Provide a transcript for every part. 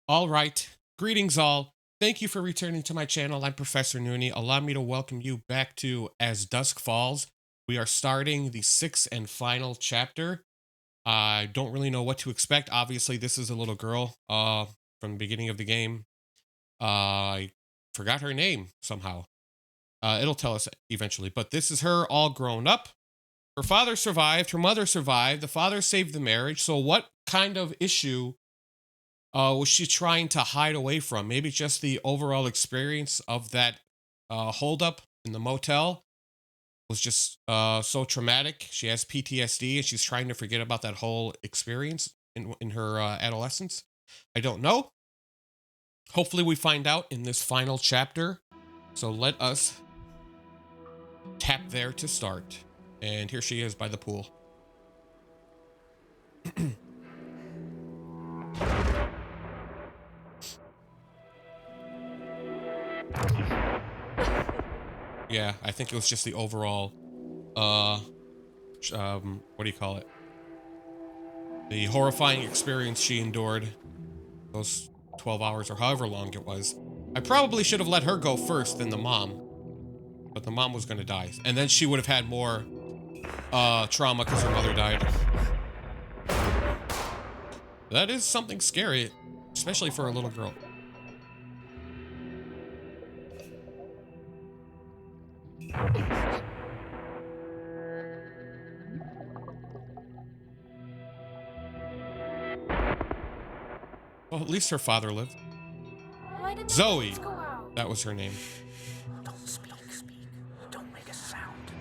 All right. Greetings, all. Thank you for returning to my channel. I'm Professor Noonie. Allow me to welcome you back to As Dusk Falls. We are starting the sixth and final chapter. I don't really know what to expect. Obviously, this is a little girl from the beginning of the game. I forgot her name somehow. It'll tell us eventually. But this is her all grown up. Her father survived. Her mother survived. The father saved the marriage. So what kind of issue was she trying to hide away from? Maybe just the overall experience of that holdup in the motel was just so traumatic. She has PTSD and she's trying to forget about that whole experience in her adolescence. I don't know. Hopefully we find out in this final chapter. So let us tap there to start. And here she is by the pool. Yeah, I think it was just the overall, what do you call it? The horrifying experience she endured those 12 hours or however long it was. I probably should have let her go first than the mom, but the mom was going to die. And then she would have had more trauma because her mother died. That is something scary, especially for a little girl. Well, at least her father lived. Zoe, that was her name. Don't speak. Don't make a sound.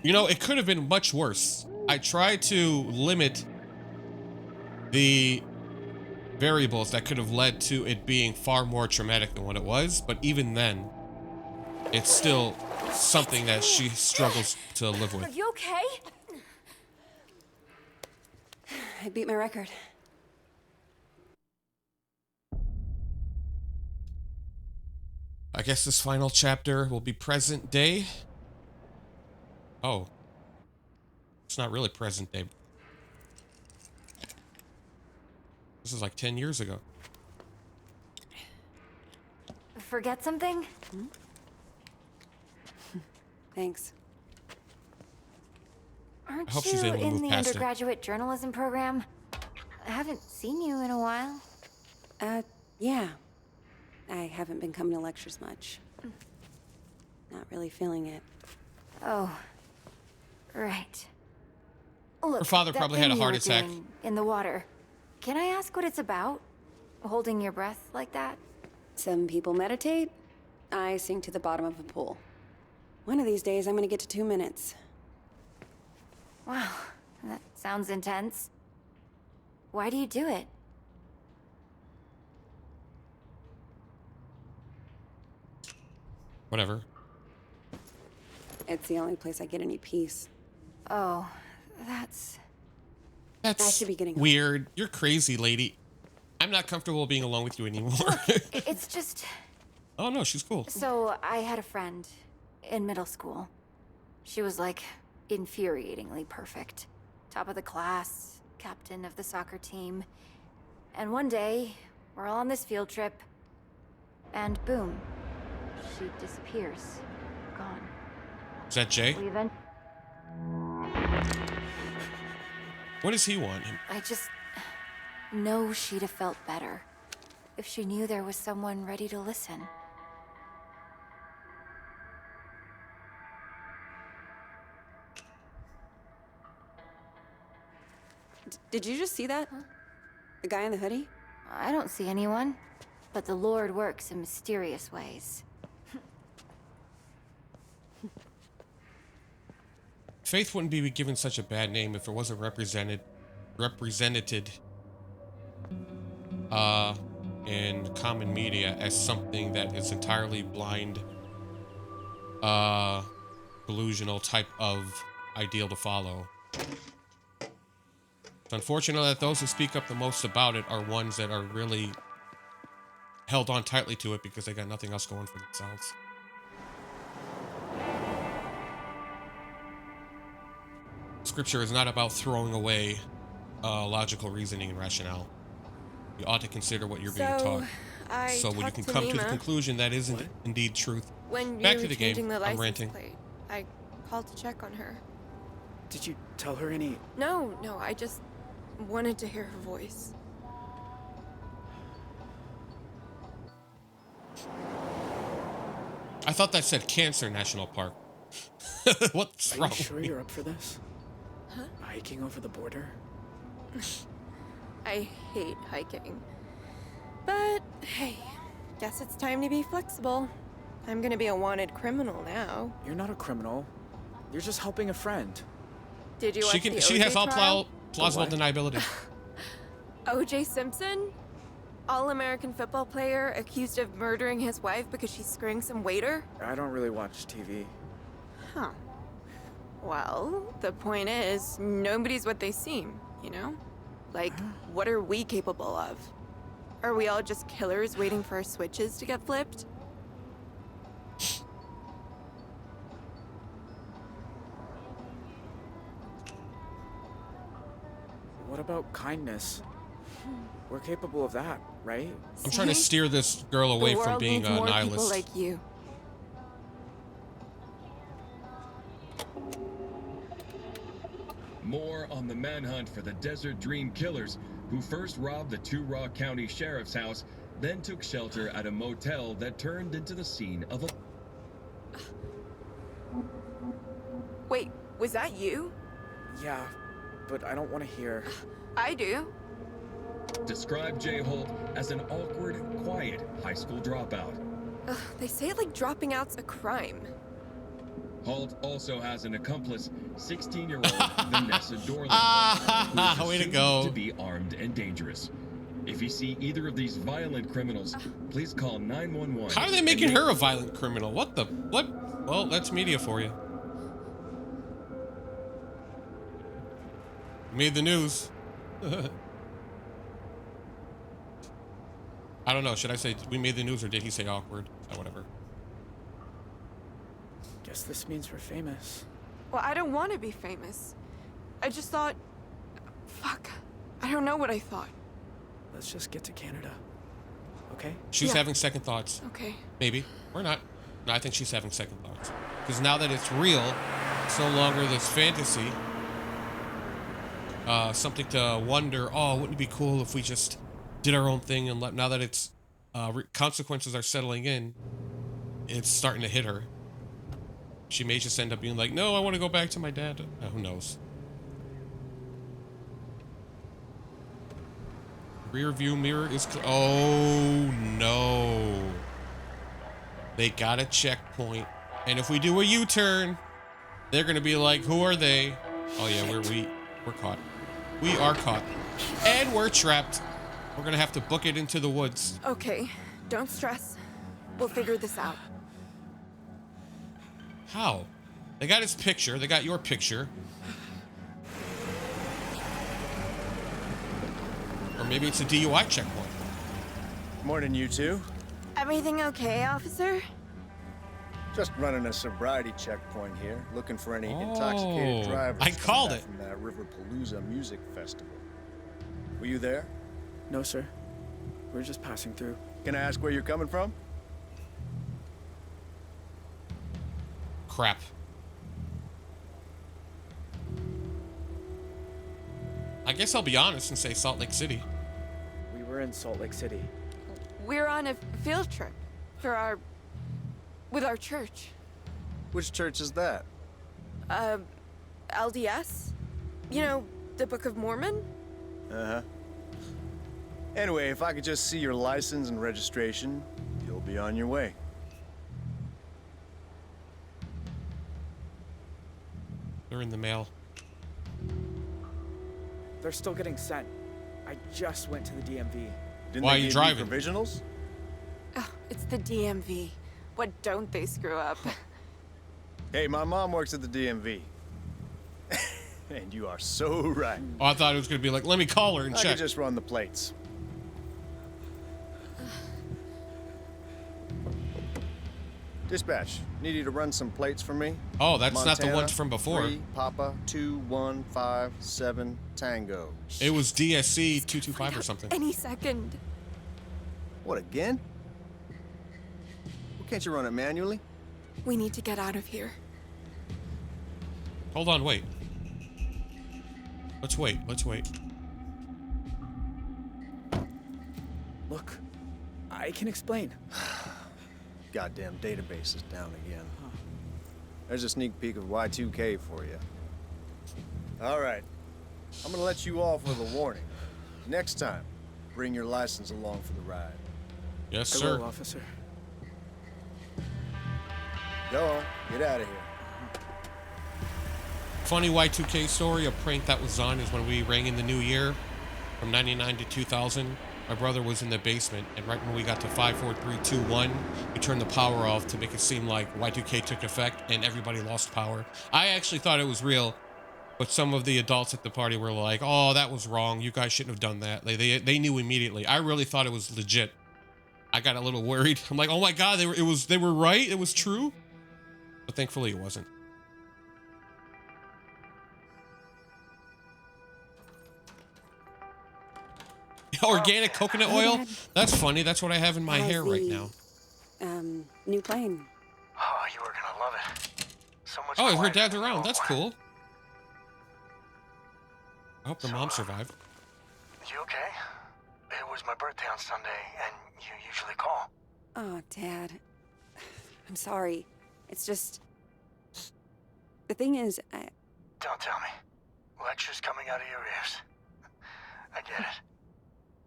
You know, it could have been much worse. I tried to limit the variables that could have led to it being far more traumatic than what it was, but even then, it's still something that she struggles to live with. Are you okay? I beat my record. I guess this final chapter will be present day. Oh. It's not really present day. This is like 10 years ago. Forget something? Thanks. Aren't I hope you she's able to in move the past it. undergraduate journalism program? I haven't seen you in a while. Yeah. I haven't been coming to lectures much. Not really feeling it. Oh, right. Look, Her father that probably had a thing you heart were attack. doing in the water. Can I ask what it's about? Holding your breath like that? Some people meditate. I sink to the bottom of a pool. One of these days, I'm gonna get to 2 minutes. Wow, that sounds intense. Why do you do it? Whatever. It's the only place I get any peace. Oh, that's... That's I should be getting weird. You're crazy, lady. I'm not comfortable being alone with you anymore. It's just... Oh, no, she's cool. So, I had a friend in middle school. She was like infuriatingly perfect. Top of the class, captain of the soccer team. And one day, we're all on this field trip, and boom, she disappears. Gone. Is that Jay? We even... What does he want? I just know she'd have felt better if she knew there was someone ready to listen. Did you just see that? Huh? The guy in the hoodie? I don't see anyone, but the Lord works in mysterious ways. Faith wouldn't be given such a bad name if it wasn't represented in common media as something that is entirely blind, delusional type of ideal to follow. It's unfortunate that those who speak up the most about it are ones that are really held on tightly to it because they got nothing else going for themselves. Scripture is not about throwing away logical reasoning and rationale. You ought to consider what you're being taught. I So when you talked can to come to the Nima. conclusion that isn't indeed truth. When Back you to were the game. changing the I'm license ranting. plate, I called to check on her. Did you tell her any... No, I just wanted to hear her voice. I thought that said Cancer National Park. What's Are wrong? you sure with me? you're up for this? Huh? Hiking over the border? I hate hiking. But, hey, guess it's time to be flexible. I'm gonna be a wanted criminal now. You're not a criminal. You're just helping a friend. Did you watch the She OJ has all trial? plausible The what? deniability. OJ Simpson? All-American football player accused of murdering his wife because she's screwing some waiter? I don't really watch TV. Huh. Well, the point is, nobody's what they seem, you know? Like, what are we capable of? Are we all just killers waiting for our switches to get flipped? What about kindness? We're capable of that, right? I'm trying to See? steer this girl away the from world being needs a more nihilist. people like you. More on the manhunt for the Desert Dream Killers, who first robbed the Two Rock County Sheriff's house, then took shelter at a motel that turned into the scene of a... Wait, was that you? Yeah, but I don't want to hear. I do. Described Jay Holt as an awkward, quiet high school dropout. Ugh, they say like dropping out's a crime. Holt also has an accomplice, 16-year-old Vanessa Dorland, Ah, who is way to assumed go. to be armed and dangerous. If you see either of these violent criminals, please call 911. How are they making her a violent criminal? What the? What? Well, that's media for you. Made the news. I don't know. Should I say we made the news or did he say awkward? Whatever. Guess this means we're famous. Well, I don't want to be famous. I just thought... Fuck. I don't know what I thought. Let's just get to Canada. Okay? She's Yeah. having second thoughts. Okay. Maybe. Or not. No, I think she's having second thoughts. Because now that it's real, it's no longer this fantasy. Something to wonder, oh, wouldn't it be cool if we just did our own thing and now that it's consequences are settling in, it's starting to hit her. She may just end up being like, no, I want to go back to my dad. Who knows? Rear view mirror is... Oh, no. They got a checkpoint. And if we do a U-turn, they're going to be like, who are they? Oh, yeah, we're caught. We are caught. And we're trapped. We're going to have to book it into the woods. Okay, don't stress. We'll figure this out. How? They got his picture. They got your picture. Or maybe it's a DUI checkpoint. Morning, you two. Everything okay, officer? Just running a sobriety checkpoint here, looking for any Oh, intoxicated drivers. I coming called back it. From that Riverpalooza music festival. Were you there? No, sir. We're just passing through. Can I ask where you're coming from? Crap. I guess I'll be honest and say Salt Lake City. We were in Salt Lake City. We're on a field trip for with our church. Which church is that? LDS? You know, the Book of Mormon? Uh-huh. Anyway, if I could just see your license and registration, you'll be on your way. They're in the mail. They're still getting sent. I just went to the DMV. Didn't Why they are you give driving? provisionals? Oh, it's the DMV. What don't they screw up? Hey, my mom works at the DMV. And you are so right. Oh, I thought it was going to be like, let me call her and I check. could just run the plates. Dispatch, need you to run some plates for me. Oh, that's not the Montana, ones from before. 3 Papa 2157 Tango. It was DSC 225 or something. Any second. What, again? Well, can't you run it manually? We need to get out of here. Hold on, wait. Let's wait. Look, I can explain. Goddamn database is down again. There's a sneak peek of Y2K for you. All right. I'm gonna let you off with a warning. Next time, bring your license along for the ride. Yes, Hello, sir. officer. Go on, get out of here. Funny Y2K story, a prank that was on is when we rang in the new year from 99 to 2000. My brother was in the basement, and right when we got to 5, 4, 3, 2, 1, we turned the power off to make it seem like Y2K took effect and everybody lost power. I actually thought it was real, but some of the adults at the party were like, "Oh, that was wrong. You guys shouldn't have done that." They knew immediately. I really thought it was legit. I got a little worried. I'm like, "Oh my God, they were right. It was true," but thankfully it wasn't. Organic coconut oil? That's funny. That's what I have in my How's hair right the, now. New plane. Oh, you were gonna love it. So much Oh, her quieter dad's than around. That's normal. cool. I hope the mom survived. You okay? It was my birthday on Sunday, and you usually call. Oh, Dad. I'm sorry. It's just... The thing is, Don't tell me. Lectures coming out of your ears. I get it.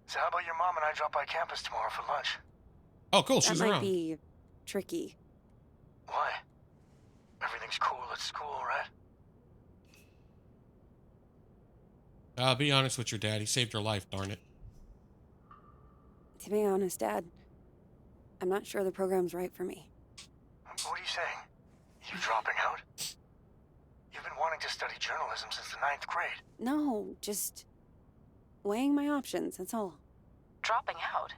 So how about your mom and I drop by campus tomorrow for lunch? Oh, cool. that She's might around. be tricky. Why? Everything's cool at school, right? Be honest with your dad. He saved your life, darn it. To be honest, Dad, I'm not sure the program's right for me. What are you saying? You dropping out? You've been wanting to study journalism since the 9th grade. No, just weighing my options, that's all. Dropping out?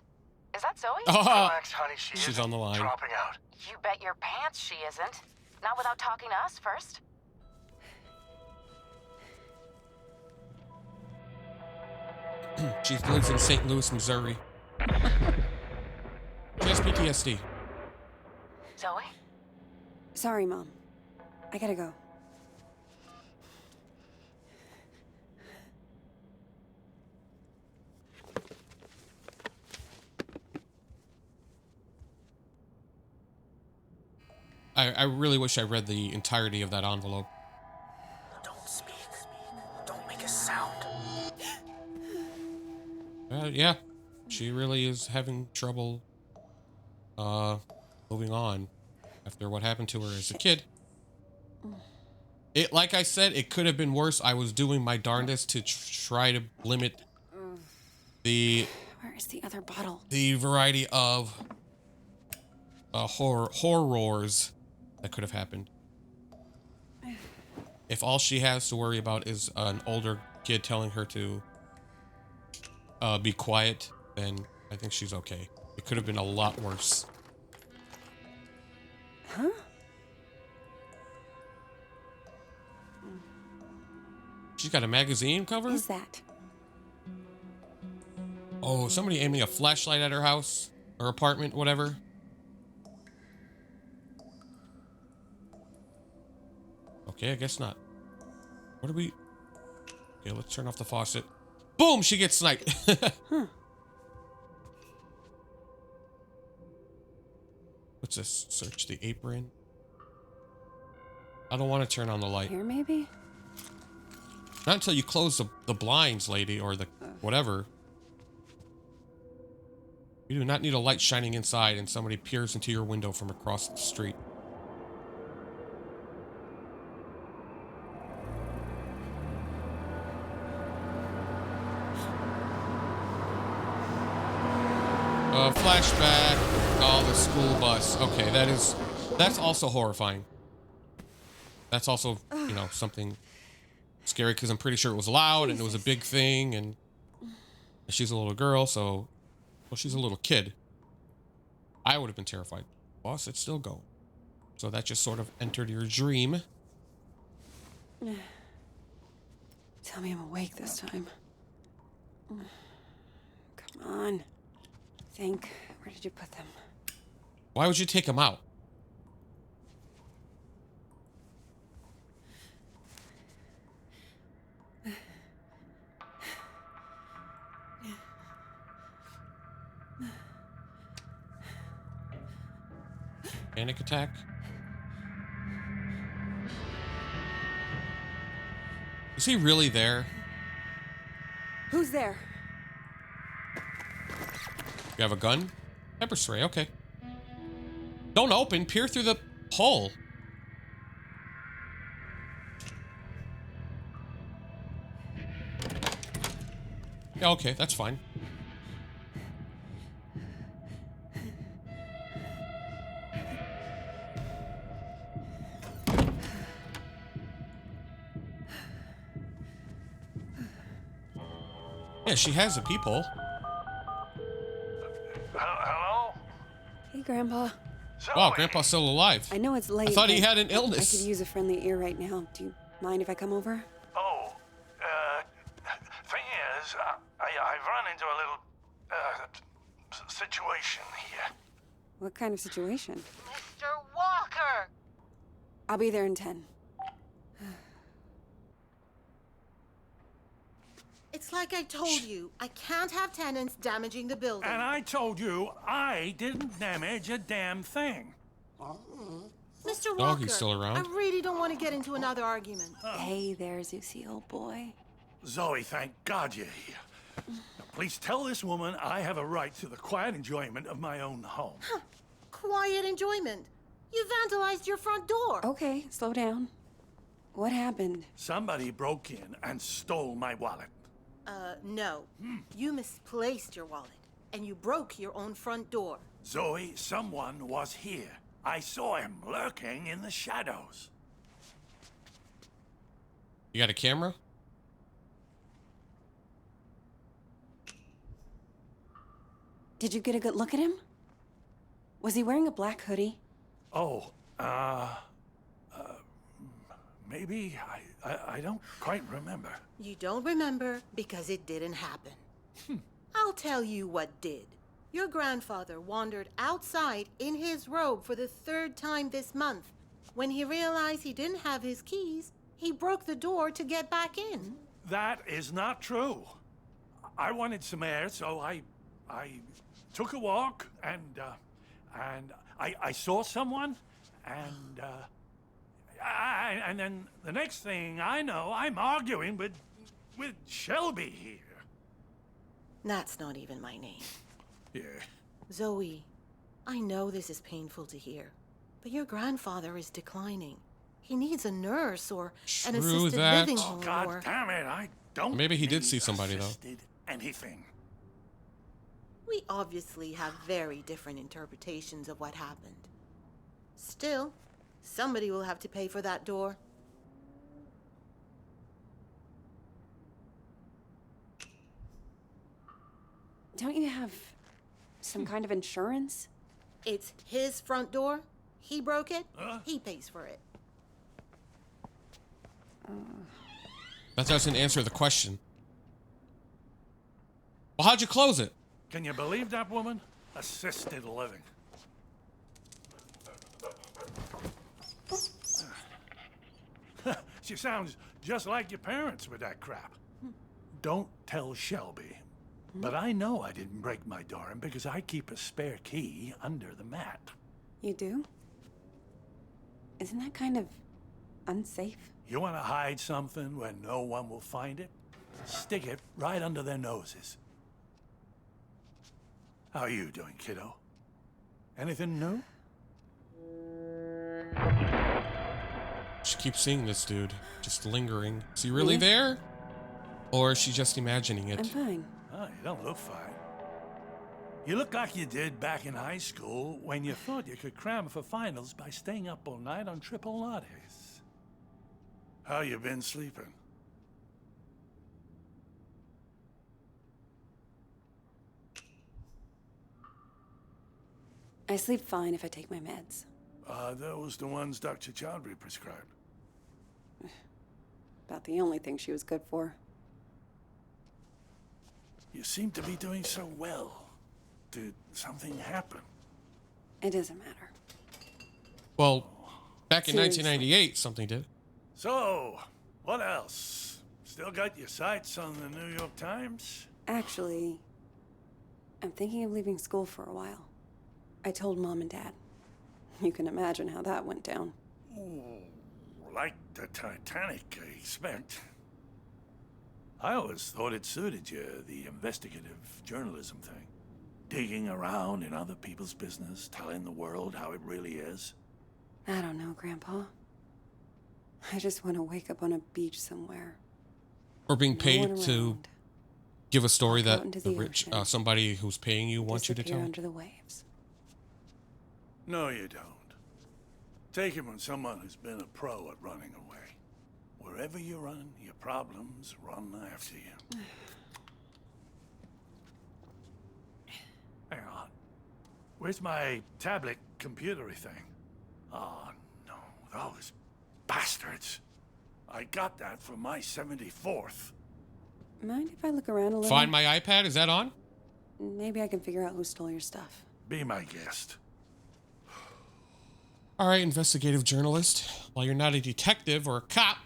Is that Zoe? Relax, honey, She's isn't on the line. dropping out. You bet your pants she isn't. Not without talking to us first. She lives in St. Louis, Missouri. She has PTSD. Zoe? Sorry, Mom. I gotta go. I really wish I read the entirety of that envelope. Don't speak. Don't make a sound. Yeah, she really is having trouble moving on after what happened to her as a kid. It, like I said, it could have been worse. I was doing my darndest to try to limit the Where is the other bottle? the variety of horrors that could have happened. If all she has to worry about is an older kid telling her to be quiet, then I think she's okay. It could have been a lot worse. Huh? She's got a magazine cover? Is that? Oh, somebody aiming a flashlight at her house or apartment, whatever. Okay, I guess not. What do we... Okay, let's turn off the faucet. Boom! She gets sniped. Huh. What's this? Search the apron. I don't want to turn on the light. Here, maybe? Not until you close the blinds, lady, or the whatever. You do not need a light shining inside and somebody peers into your window from across the street. Flashback. Oh, the school bus. Okay, that's also horrifying. That's also, you know, something scary because I'm pretty sure it was loud and it was a big thing, and she's a little girl, so, well, she's a little kid. I would have been terrified. Boss, it's still going. So that just sort of entered your dream. Tell me I'm awake this time. Come on. Think. Where did you put them? Why would you take him out? Panic attack? Is he really there? Who's there? You have a gun? Pepper spray, okay. Don't open, peer through the hole. Yeah, okay, that's fine. Yeah, she has a peephole. Hello? Hey, Grandpa. Wow, Grandpa's still alive. I know it's late. I thought he but had an I illness. could use a friendly ear right now. Do you mind if I come over? Oh, thing is, I've run into a little, situation here. What kind of situation? Mr. Walker! I'll be there in 10. It's like I told you. I can't have tenants damaging the building. And I told you I didn't damage a damn thing. Mr. Oh, Walker, he's still around? I really don't want to get into another argument. Hey there, Zeusy, old boy. Zoe, thank God you're here. Now, please tell this woman I have a right to the quiet enjoyment of my own home. Quiet enjoyment. You vandalized your front door. Okay, slow down. What happened? Somebody broke in and stole my wallet. No. You misplaced your wallet, and you broke your own front door. Zoe, someone was here. I saw him lurking in the shadows. You got a camera? Did you get a good look at him? Was he wearing a black hoodie? Oh, maybe. I don't quite remember. You don't remember because it didn't happen. I'll tell you what did. Your grandfather wandered outside in his robe for the 3rd time this month. When he realized he didn't have his keys, he broke the door to get back in. That is not true. I wanted some air, so I took a walk, and I saw someone, and then the next thing I know, I'm arguing with Shelby here. That's not even my name. Yeah. Zoe, I know this is painful to hear, but your grandfather is declining. He needs a nurse or an True assisted that. living Oh, home God or... damn it, I don't Maybe he did need see somebody, though. assisted anything. We obviously have very different interpretations of what happened. Still, somebody will have to pay for that door. Don't you have some kind of insurance? It's his front door. He broke it. He pays for it. That doesn't answer the question. Well, how'd you close it? Can you believe that woman? Assisted living. She sounds just like your parents with that crap. Don't tell Shelby. But I know I didn't break my door in because I keep a spare key under the mat. You do? Isn't that kind of unsafe? You want to hide something where no one will find it? Stick it right under their noses. How are you doing, kiddo? Anything new? She keeps seeing this dude, just lingering. Is he really there? Or is she just imagining I'm it? fine. Oh, you don't look fine. You look like you did back in high school when you thought you could cram for finals by staying up all night on triple lattes. How you been sleeping? I sleep fine if I take my meds. Are those the ones Dr. Chowdhury prescribed? About the only thing she was good for. You seem to be doing so well. Did something happen? It doesn't matter. Well, back in Seriously. 1998, something did. So, what else? Still got your sights on the New York Times? Actually, I'm thinking of leaving school for a while. I told Mom and Dad. You can imagine how that went down. Ooh, like the Titanic, I expect. I always thought it suited you, the investigative journalism thing. Digging around in other people's business, telling the world how it really is. I don't know, Grandpa. I just want to wake up on a beach somewhere. Or being No paid one to around. give a story Walk out that into the the rich, ocean. somebody who's paying you wants you to Disappear tell. under the waves. No, you don't. Take it from someone who's been a pro at running away. Wherever you run, your problems run after you. Hang on. Where's my tablet computery thing? Oh, no. Those bastards. I got that for my 74th. Mind if I look around a little? Find my iPad? Is that on? Maybe I can figure out who stole your stuff. Be my guest. All right, investigative journalist. While you're not a detective or a cop,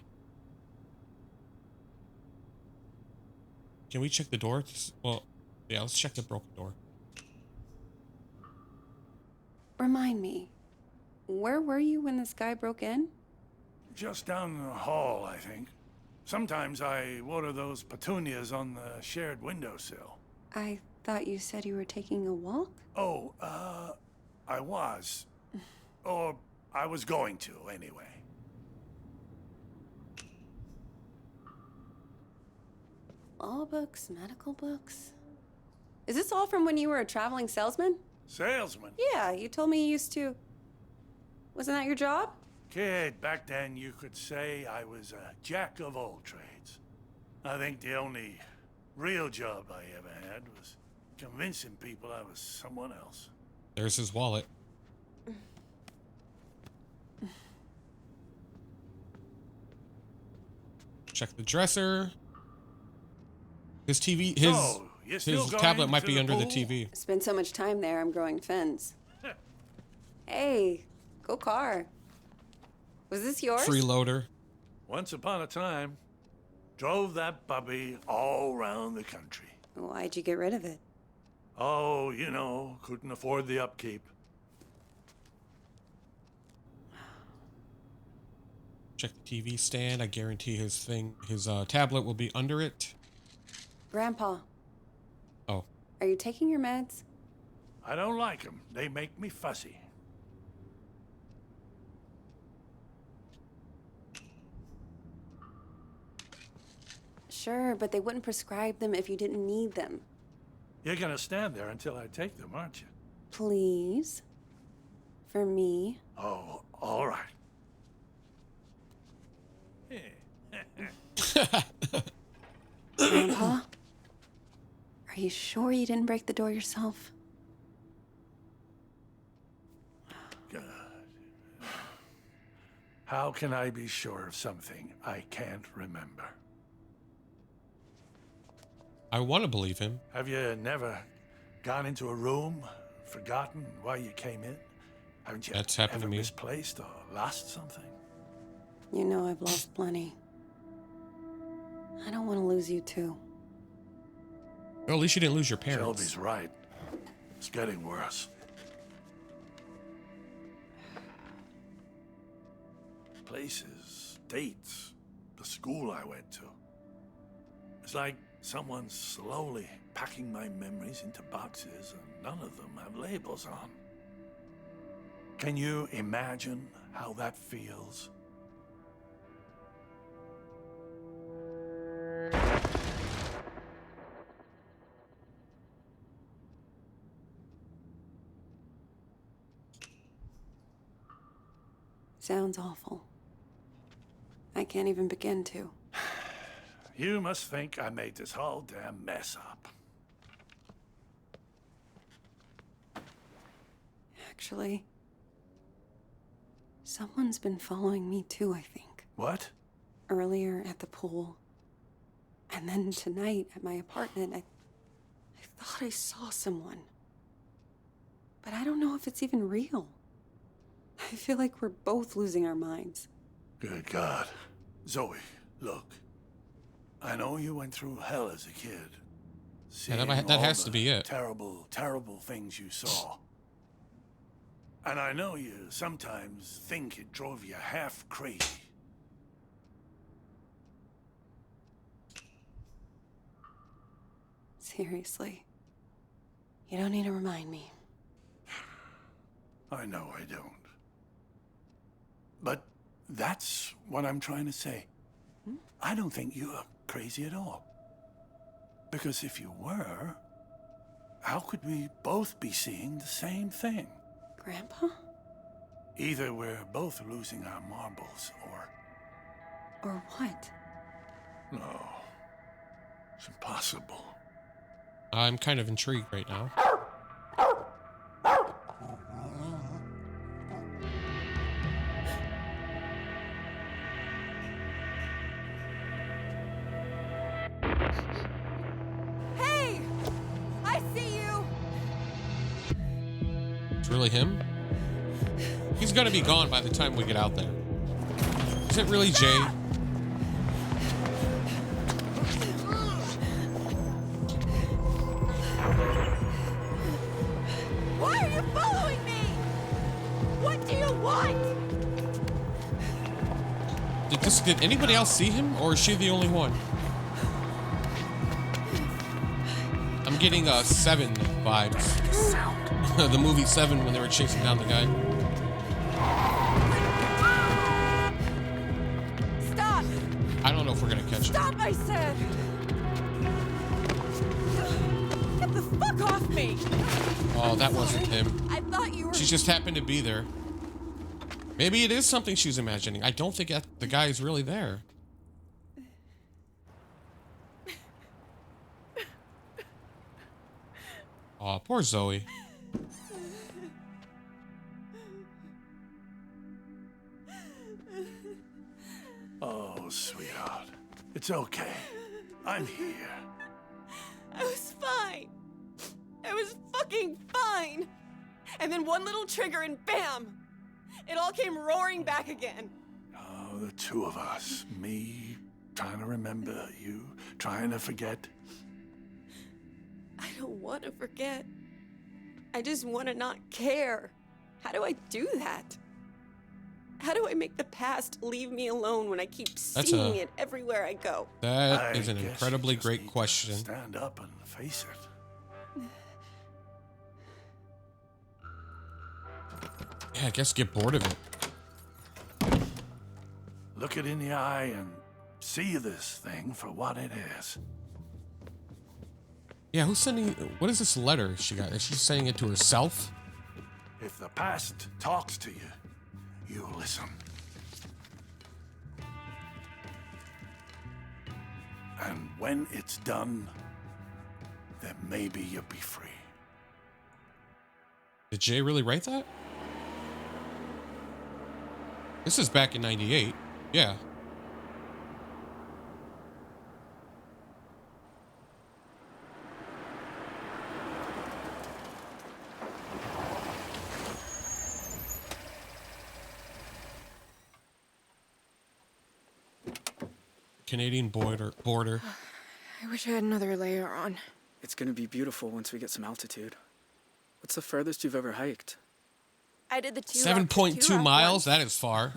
can we check the door? Well, yeah, let's check the broken door. Remind me, where were you when this guy broke in? Just down the hall, I think. Sometimes I water those petunias on the shared windowsill. I thought you said you were taking a walk? Oh, I was. Or I was going to, anyway. Law books, medical books. Is this all from when you were a traveling salesman? Salesman? Yeah, you told me you used to. Wasn't that your job? Kid, back then you could say I was a jack of all trades. I think the only real job I ever had was convincing people I was someone else. There's his wallet. Check the dresser. His TV, his tablet might be under the TV. Spend so much time there, I'm growing fins. Hey, go car. Was this yours? Freeloader. Once upon a time, drove that puppy all around the country. Why'd you get rid of it? Oh, you know, couldn't afford the upkeep. Check the TV stand. I guarantee his tablet will be under it. Grandpa. Oh. Are you taking your meds? I don't like them. They make me fussy. Sure, but they wouldn't prescribe them if you didn't need them. You're gonna stand there until I take them, aren't you? Please? For me? Oh, all right. Grandpa? Are you sure you didn't break the door yourself? God. How can I be sure of something I can't remember? I want to believe him. Have you never gone into a room, forgotten why you came in? Haven't you That's happened to ever me. misplaced or lost something? You know I've lost plenty. I don't want to lose you too. Well, at least you didn't lose your parents. Shelby's right. It's getting worse. Places, dates, the school I went to. It's like someone's slowly packing my memories into boxes and none of them have labels on. Can you imagine how that feels? Sounds awful. I can't even begin to. You must think I made this whole damn mess up. Actually, Someone's been following me too, I think. What? Earlier at the pool. And then tonight at my apartment, I thought I saw someone. But I don't know if it's even real. I feel like we're both losing our minds. Good God. Zoe, look. I know you went through hell as a kid. Yeah, that Seeing has all to the be it. Terrible, terrible things you saw. And I know you sometimes think it drove you half crazy. Seriously. You don't need to remind me. I know I don't. But that's what I'm trying to say. I don't think you're crazy at all. Because if you were, how could we both be seeing the same thing? Grandpa? Either we're both losing our marbles, Or what? no, it's impossible. I'm kind of intrigued right now. Hey! I see you! It's really him? He's gonna be gone by the time we get out there. Is it really Jay? Why are you following me? What do you want? Did anybody else see him, or is she the only one? I'm getting Seven vibes. The movie Seven when they were chasing down the guy. Stop! I don't know if we're gonna catch him. Stop, I said! Get the fuck off me! Oh, that wasn't him. I thought you were... She just happened to be there. Maybe it is something she's imagining. I don't think the guy is really there. Aw, poor Zoe. Oh, sweetheart. It's okay. I'm here. I was fine. I was fucking fine. And then one little trigger and bam! It all came roaring back again. Oh, the two of us. Me trying to remember, you trying to forget. I don't want to forget. I just want to not care. How do I do that? How do I make the past leave me alone when I keep seeing it everywhere I go? That is an guess you incredibly just great need to question. Stand up and face it. Yeah, I guess get bored of it. Look it in the eye and see this thing for what it is. Yeah, who's sending... What is this letter she got? Is she saying it to herself? If the past talks to you, you listen. And when it's done, then maybe you'll be free. Did Jay really write that? This is back in 98. Yeah. Canadian border. I wish I had another layer on. It's gonna be beautiful once we get some altitude. What's the furthest you've ever hiked? I did the 7.2 miles? That is far.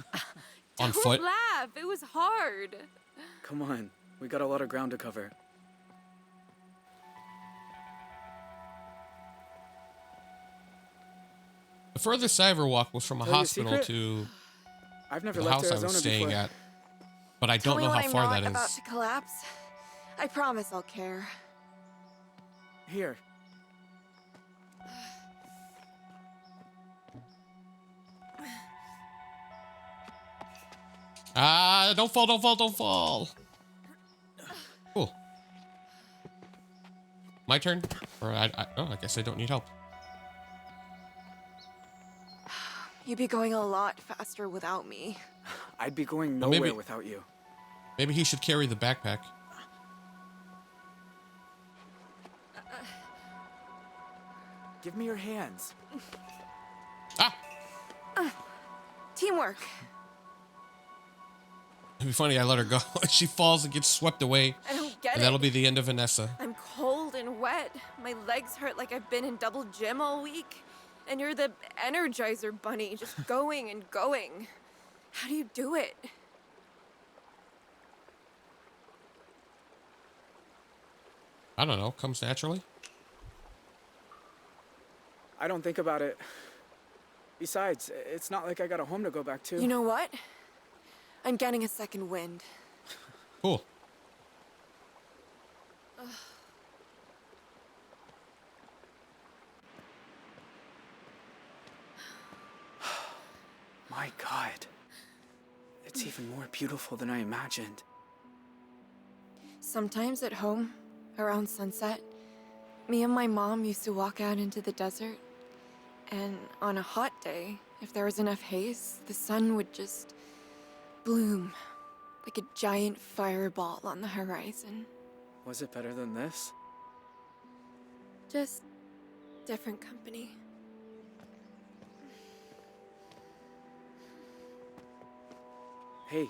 On foot. Don't laugh. It was hard. Come on, we got a lot of ground to cover. The furthest I ever walked was from a Tell you a hospital secret? to I've never the left house I Arizona was staying before. at. But I don't know how far that about is. to collapse. I promise I'll care. Here. Ah, don't fall, don't fall, don't fall. Cool. My turn? Or oh, I guess I don't need help. You'd be going a lot faster without me. I'd be going Well, nowhere without you. Maybe he should carry the backpack. Give me your hands. Ah! Teamwork. It'd be funny, I let her go. She falls and gets swept away. I don't get And it. that'll be the end of Vanessa. I'm cold and wet. My legs hurt like I've been in double gym all week. And you're the Energizer Bunny, just going and going. How do you do it? I don't know. Comes naturally. I don't think about it. Besides, it's not like I got a home to go back to. You know what? I'm getting a second wind. Cool. My God. It's even more beautiful than I imagined. Sometimes at home, around sunset, me and my mom used to walk out into the desert. And on a hot day, if there was enough haze, the sun would just bloom like a giant fireball on the horizon. Was it better than this? Just different company. Hey,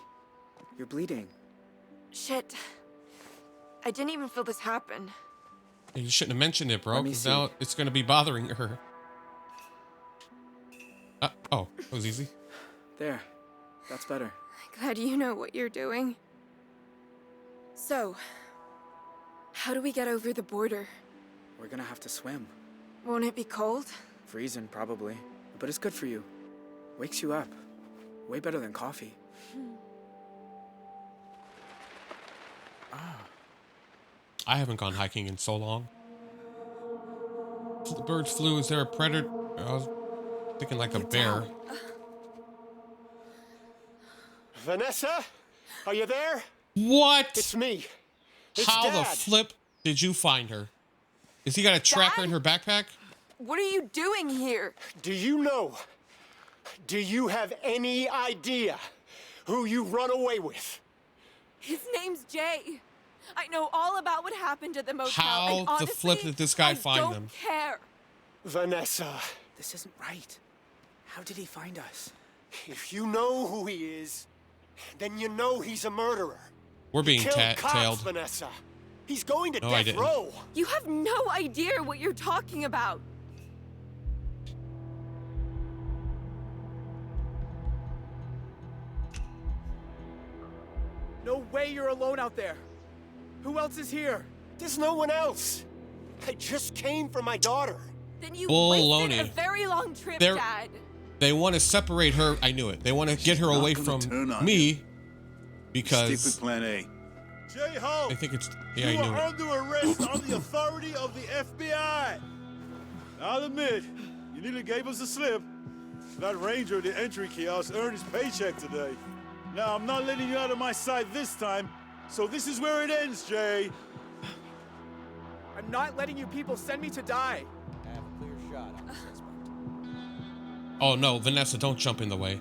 you're bleeding. Shit. I didn't even feel this happen. You shouldn't have mentioned it, bro, Let me because see. now it's going to be bothering her. Oh, that was easy. There. That's better. Glad you know what you're doing. So, how do we get over the border? We're gonna have to swim. Won't it be cold? Freezing, probably. But it's good for you. Wakes you up. Way better than coffee. I haven't gone hiking in so long. The bird flew. Is there a predator? I was thinking like a bear. Vanessa? Are you there? What? It's me. It's How the Dad. flip did you find her? Is he got a tracker in her backpack? What are you doing here? Do you know? Do you have any idea who you run away with? His name's Jay. I know all about what happened at the motel. How and honestly, the flip did this guy find don't them? care. Vanessa, This isn't right. How did he find us? if you know who he is, then you know he's a murderer. We're being Killed cops, tailed. Vanessa. He's going to No, I death didn't. row. You have no idea what you're talking about. No way you're alone out there. Who else is here? There's no one else. I just came for my daughter. Then you Baloney. wasted a very long trip, They're- Dad. They want to separate her. I knew it. They want to get her not away gonna from turn on me Stick because with plan A. J-Ho! I think it's. Yeah, You I knew are it. under arrest on the authority of the FBI. I'll admit, you nearly gave us a slip. That ranger at the entry kiosk earned his paycheck today. Now, I'm not letting you out of my sight this time, so this is where it ends, Jay. I'm not letting you people send me to die. Have a clear shot on the suspect. Oh no, Vanessa, don't jump in the way.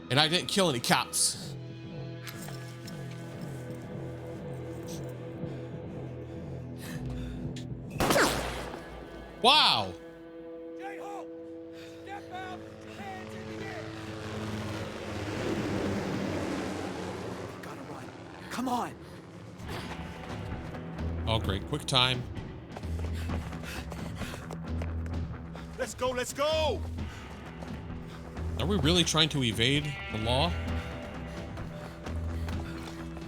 And I didn't kill any cops. Wow. J-Ho! Step out! Hands in the air! Gotta run. Come on. Oh great, quick time. Let's go, let's go! Are we really trying to evade the law?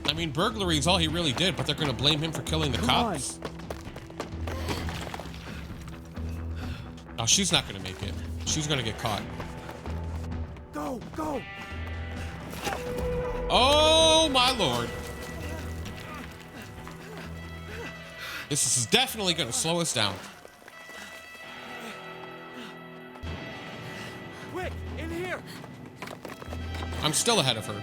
I mean, burglary is all he really did, but they're gonna blame him for killing the cops. Oh, she's not gonna make it. She's gonna get caught. Go, go. Oh my lord. This is definitely gonna slow us down. Quick, in here. I'm still ahead of her.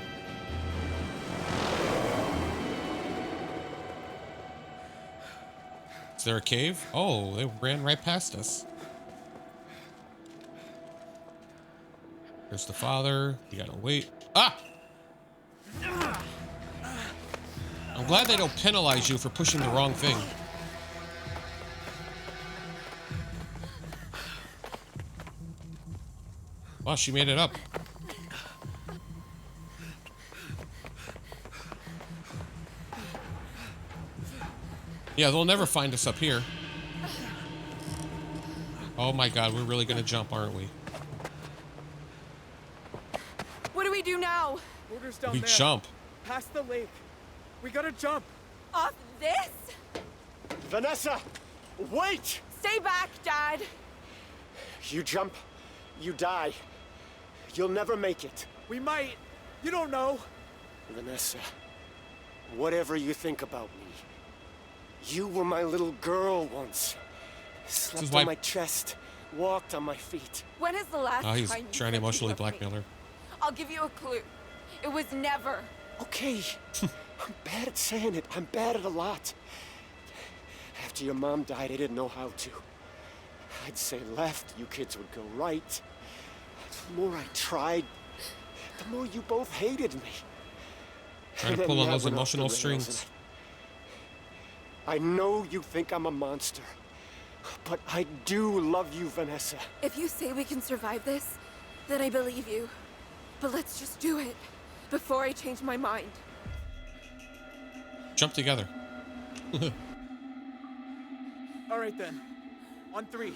Is there a cave? Oh, they ran right past us. There's the father. You gotta wait. Ah! I'm glad they don't penalize you for pushing the wrong thing. Wow, she made it up. Yeah, they'll never find us up here. Oh my god, we're really gonna jump, aren't we? What do we do now? Water's down We there. jump. Past the lake. We gotta jump. Off this? Vanessa! Wait! Stay back, Dad. You jump, you die. You'll never make it. We might. You don't know. Vanessa, whatever you think about me, you were my little girl once. Slept on my chest, walked on my feet. When is the last Oh, he's time you trying to said you emotionally loved me? blackmail her. I'll give you a clue. It was never. Okay, I'm bad at saying it. I'm bad at a lot. After your mom died, I didn't know how to. I'd say left, you kids would go right. The more I tried, the more you both hated me. Trying to pull on those emotional strings. I know you think I'm a monster, but I do love you, Vanessa. If you say we can survive this, then I believe you. But let's just do it before I change my mind. Jump together. All right then. On 3.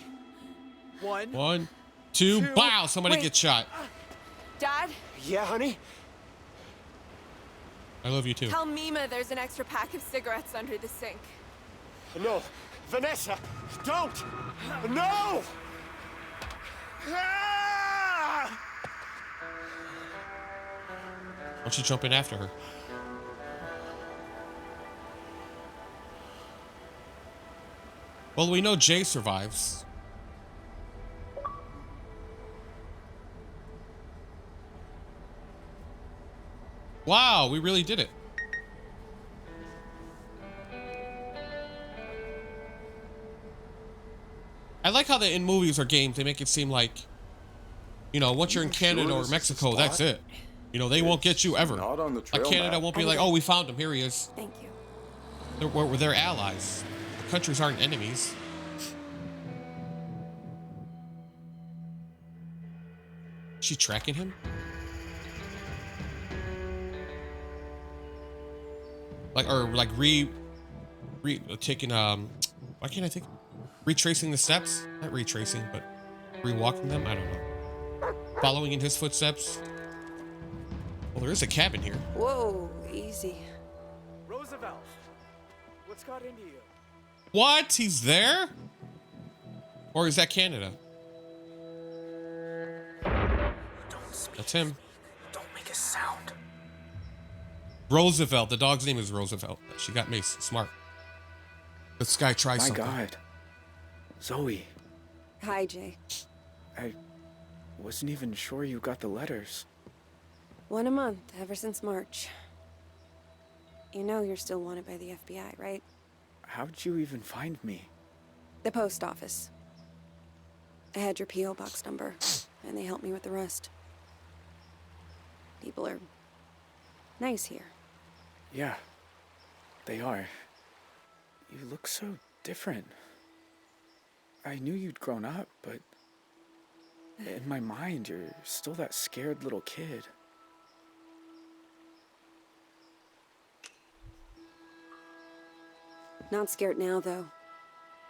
1. 1, 2, Two. bow! Somebody Wait. gets shot. Dad, Yeah, honey? I love you too. tell Mima there's an extra pack of cigarettes under the sink. No, Vanessa, don't! No! Ah! Why don't you jump in after her? Well, we know Jay survives. Wow, we really did it. I like how in movies or games, they make it seem like, you know, once you're in Canada or Mexico, that's it. You know, they won't get you ever. Not on the Like trail Canada map. won't be like, oh, we found him, here he is. Thank you. They're allies. The countries aren't enemies. Is she tracking him? Like, or like taking, why can't I think? Retracing the steps? Not retracing, but rewalking them? I don't know. Following in his footsteps? Well, there is a cabin here. Whoa, easy. Roosevelt. What's got into you? What? He's there? Or is that Canada? That's him. Don't make a sound. Roosevelt. The dog's name is Roosevelt. She got me smart. This guy tries My something. God. Zoe. Hi, Jay. I wasn't even sure you got the letters. 1 a month, ever since March. You know you're still wanted by the FBI, right? How'd you even find me? The post office. I had your P.O. box number, and they helped me with the rest. People are nice here. Yeah, they are. You look so different. I knew you'd grown up, but in my mind, you're still that scared little kid. Not scared now, though.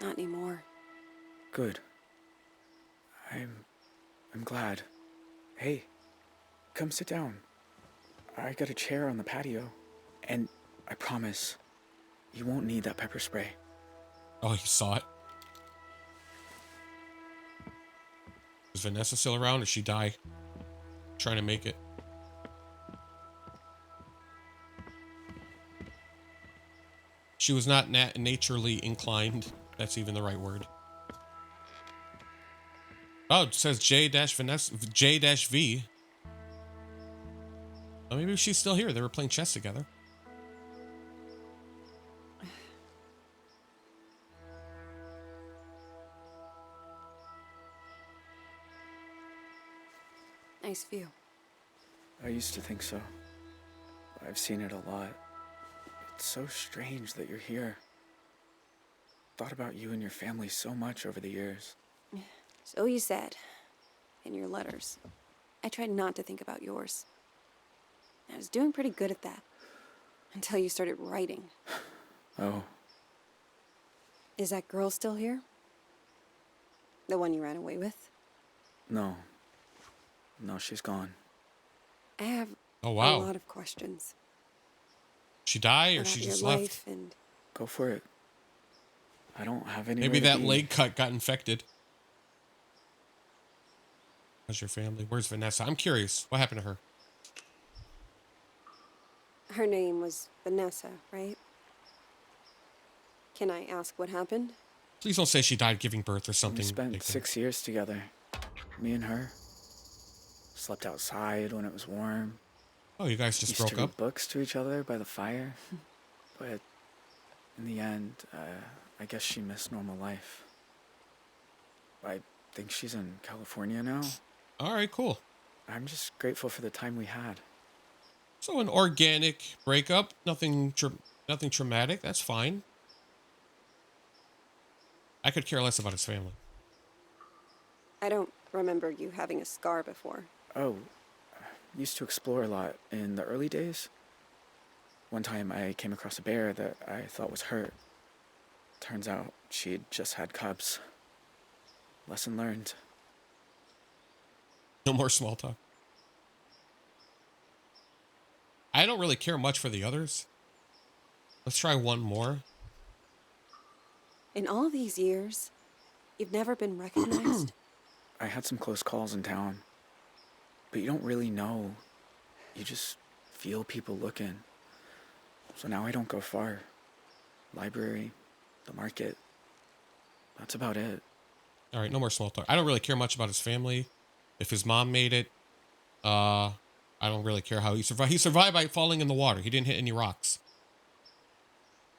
Not anymore. Good. I'm glad. Hey, come sit down. I got a chair on the patio, and I promise, you won't need that pepper spray. Oh, he saw it. Is Vanessa still around or she die? Trying to make it. She was not naturally inclined. That's even the right word. Oh, it says J-Vanessa, J-V. Oh, maybe she's still here. They were playing chess together. Nice view. I used to think so. I've seen it a lot. It's so strange that you're here. Thought about you and your family so much over the years. So you said. In your letters. I tried not to think about yours. I was doing pretty good at that. Until you started writing. Oh. Is that girl still here? The one you ran away with? No. No, she's gone. I have Oh, wow. a lot of questions. She died or About she your just life left? And Go for it. I don't have any. Maybe that leg cut got infected. How's your family? Where's Vanessa? I'm curious. What happened to her? her name was Vanessa, right? Can I ask what happened? Please don't say she died giving birth or We something. spent 6 years together. Me and her. Slept outside when it was warm. Oh, you guys just Used broke to read up? books to each other by the fire. But in the end, I guess she missed normal life. I think she's in California now. All right, cool. I'm just grateful for the time we had. So an organic breakup, nothing traumatic. That's fine. I could care less about his family. I don't remember you having a scar before. Oh, used to explore a lot in the early days. One time I came across a bear that I thought was hurt. Turns out she'd just had cubs. Lesson learned. No more small talk. I don't really care much for the others. Let's try one more. In all these years, you've never been recognized? I had some close calls in town. But you don't really know. You just feel people looking. So now I don't go far. Library, the market. That's about it. All right, no more small talk. I don't really care much about his family. If his mom made it, I don't really care how he survived. He survived by falling in the water. He didn't hit any rocks.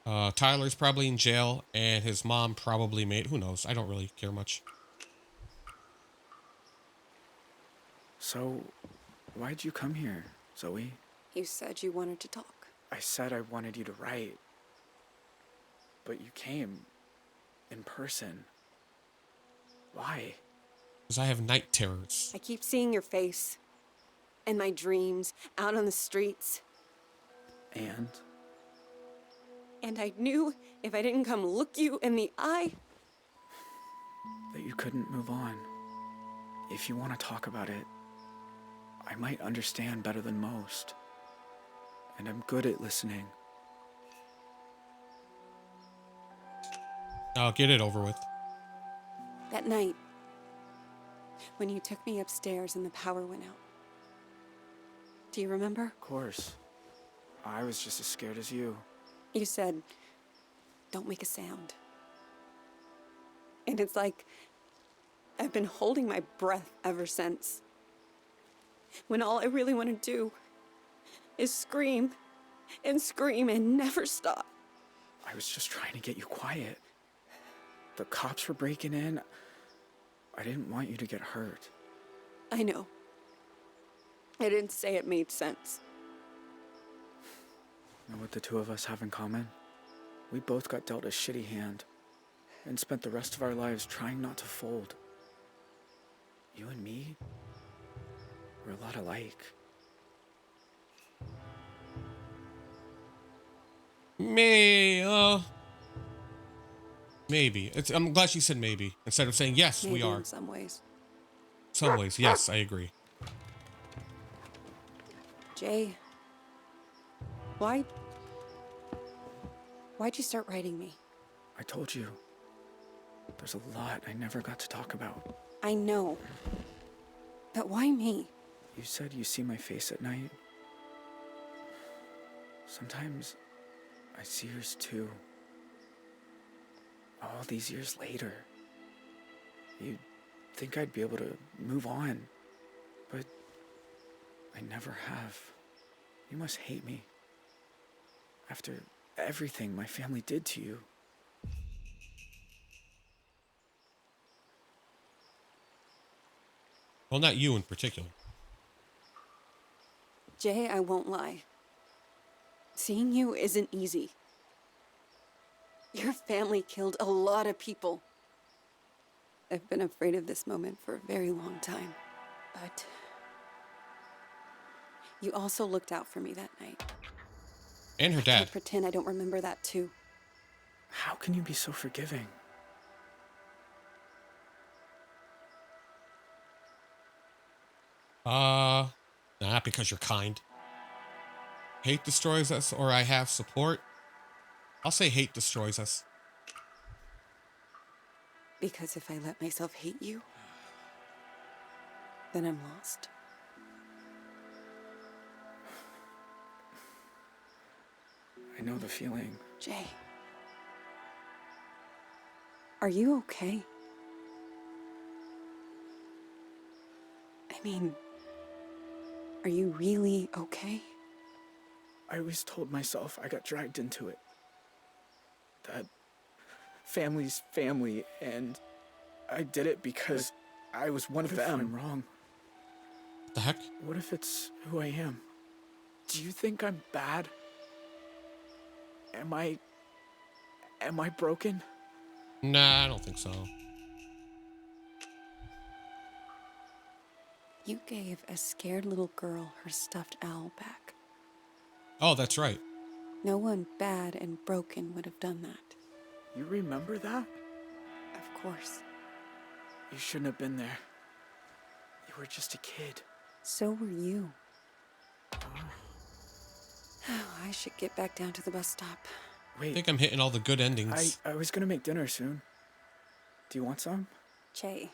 Tyler's probably in jail, and his mom probably made. Who knows? I don't really care much. So, why'd you come here, Zoe? You said you wanted to talk. I said I wanted you to write. But you came in person. Why? Because I have night terrors. I keep seeing your face. In my dreams, out on the streets. And? And I knew if I didn't come look you in the eye... that you couldn't move on. If you want to talk about it, I might understand better than most. And I'm good at listening. I'll get it over with. That night, when you took me upstairs and the power went out. Do you remember? Of course. I was just as scared as you. You said, don't make a sound. And it's like I've been holding my breath ever since. When all I really want to do is scream and scream and never stop. I was just trying to get you quiet. The cops were breaking in. I didn't want you to get hurt. I know. I didn't say it made sense. Know what the two of us have in common? We both got dealt a shitty hand and spent the rest of our lives trying not to fold. You and me, we're a lot alike. Maybe. I'm glad she said maybe instead of saying yes, Maybe we are. in some ways. Some ways, yes, I agree. Jay, why'd you start writing me? I told you. There's a lot I never got to talk about. I know. But why me? You said you see my face at night. Sometimes I see yours too. All these years later. You'd think I'd be able to move on. But I never have. You must hate me. After everything my family did to you. Well, not you in particular. Jay, I won't lie. Seeing you isn't easy. Your family killed a lot of people. I've been afraid of this moment for a very long time. But you also looked out for me that night. And her I dad. can't pretend I don't remember that too. How can you be so forgiving? Not because you're kind. Hate destroys us, or I have support. I'll say hate destroys us. Because if I let myself hate you, then I'm lost. I know the feeling. Jay. Are you okay? I mean, are you really okay? I always told myself I got dragged into it. That family's family, and I did it because I was one of them. I'm wrong. The heck? What if it's who I am? Do you think I'm bad? Am I broken? Nah, I don't think so. You gave a scared little girl her stuffed owl back. Oh, that's right. No one bad and broken would have done that. You remember that? Of course. You shouldn't have been there. You were just a kid. So were you. Oh, I should get back down to the bus stop. Wait. I think I'm hitting all the good endings. I was gonna make dinner soon. Do you want some? Jay,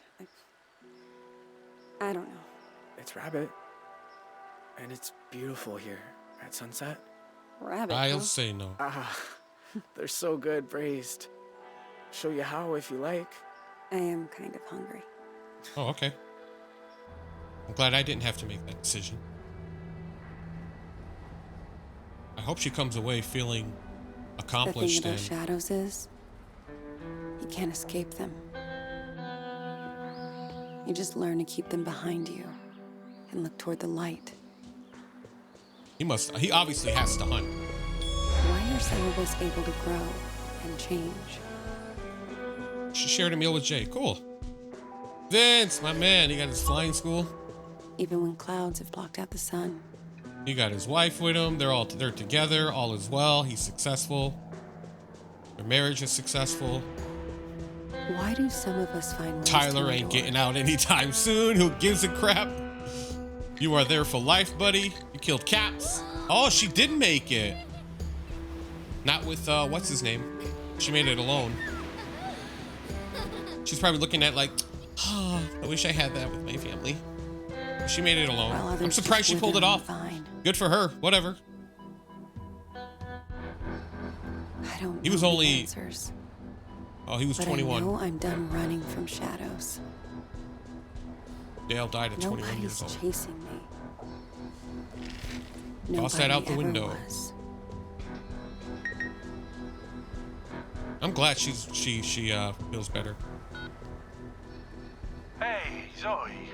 I don't know. It's Rabbit. And it's beautiful here at sunset. Rabbit, I'll huh? say no. Ah, they're so good braised. Show you how if you like. I am kind of hungry. Oh, okay. I'm glad I didn't have to make that decision. I hope she comes away feeling accomplished. The thing about shadows is, you can't escape them. You just learn to keep them behind you and look toward the light. He obviously has to hunt. Why are some of us able to grow and change? She shared a meal with Jay. Cool. Vince, my man, he got his flying school. Even when clouds have blocked out the sun. He got his wife with him. They're together. All is well. He's successful. Their marriage is successful. Why do some of us find ways Tyler to ain't endure? getting out anytime soon. Who gives a crap? You are there for life, buddy. You killed Caps. Oh, she did make it. Not with, what's his name? She made it alone. She's probably looking at like, oh, I wish I had that with my family. She made it alone. While others I'm surprised she just pulled it wither on off. the vine. Good for her. Whatever. I don't He was know the only- answers, Oh, he was but 21. I know I'm done running from shadows. Dale died at 21 Nobody's years old. chasing me. Toss that out the Nobody window. ever was. I'm glad she feels better. Hey, Zoe.